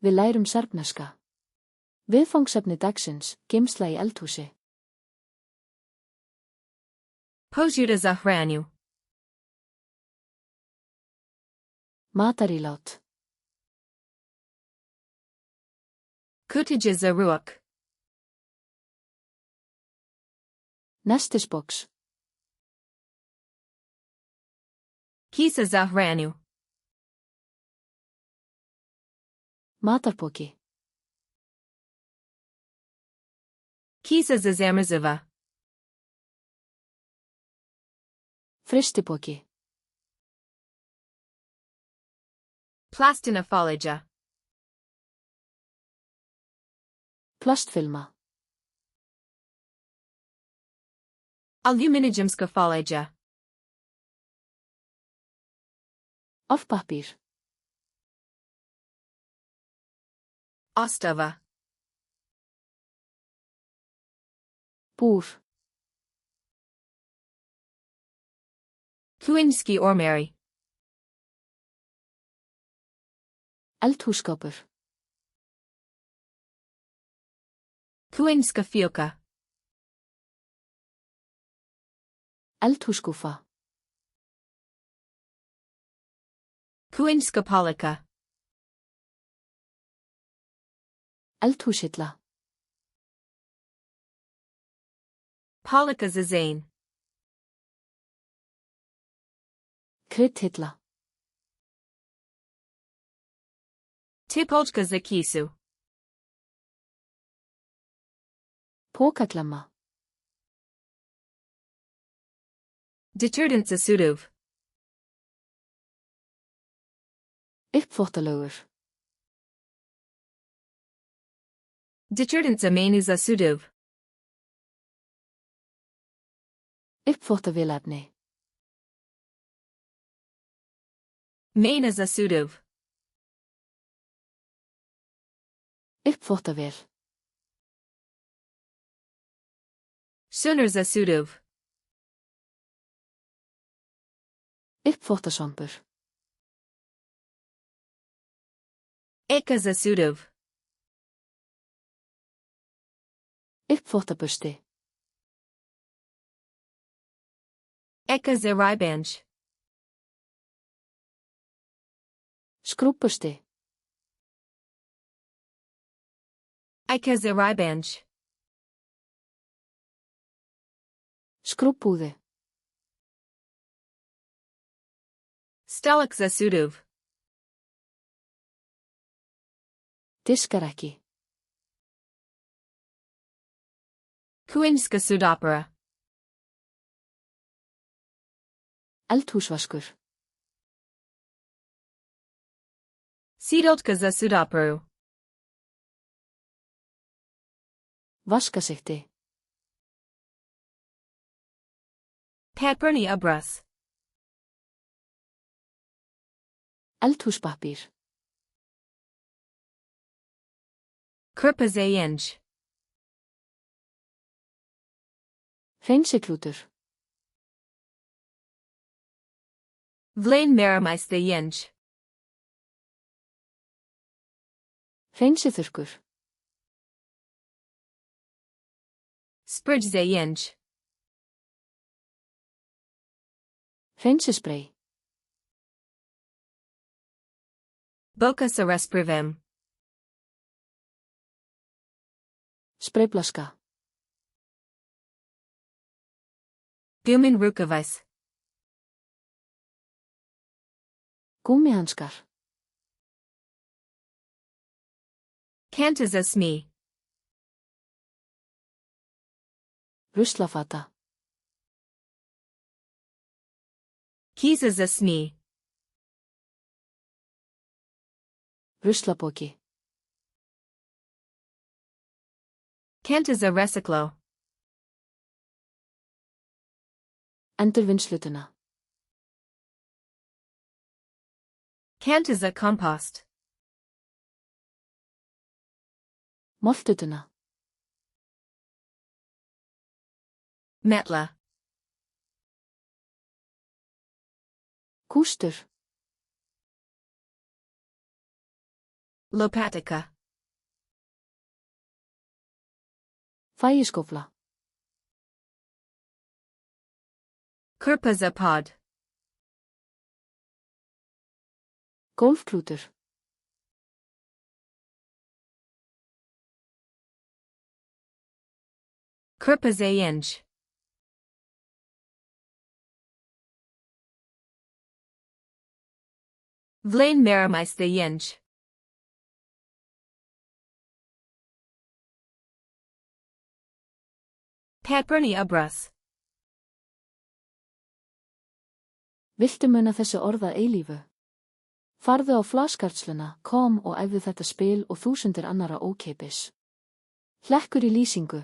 Við lærum serbneska. Viðfangsefni dagsins, geymsla í eldhúsi. Posjuda za hranju. Matarílát. Kutija za ruak. Nestisboks. Kisa za hranju. Matarpoki. Kisa za zamrziva. Frystipoki. Plastina foliage. Plastfilma. Aluminijumska foliage. Afpapír. Ostava. Búr. Kuinski ormeri. Eldhússkapur. Kuinska fioka. Eldhússkúfa. Kuinska polika. Eldhúshilla. Polika za zain. Kryddhilla. Tipolka za kisu. Pókaklemma. Detergent za suduv. Uppþvottalaugur. Detergent za menu za suduv. Uppþvottavélarni. Mena za suduv. Uppþvottavél. Sunar za suduv. Uppþvottasvampur. Eka za suduv. Uppþvottabursti. Eka za ribanj. Skrúbbursti. Eka za ribanj. Skrúbbúði. Stalak za suduv. Diskarekki. Kuinska sudopera. Eldhúsvaskur. Sidotka za sudoperu. Vaskasikti. Petberni abras. Eldhúspappír. Kurpa za jenj. Hreinsiklútur. Vlain meramais za jenj. Hreinsithurkur. Spridge za jenj. Hreinsispray. Boka sa resprivem. Sprayflaska. Gumin rukavais. Gúmmihanskar. Kanta za smi. Ruslafata. Kisa za smi. Ruslapoki. Kanta za reciclo. Endurvinnslutuna. Kanta za compost. Moltutuna. Metla. Kústur. Lopatica. Fægiskófla. Kurpazapod. Gólfklútur. Kurpazayenj. Vlain maramaistayenj. Patberni abras. Viltu muna þessi orð að eilífu? Farðu á flashkartsluna.com og æfðu þetta spil og þúsundir annara ókeypis. Hlekkur í lýsingu.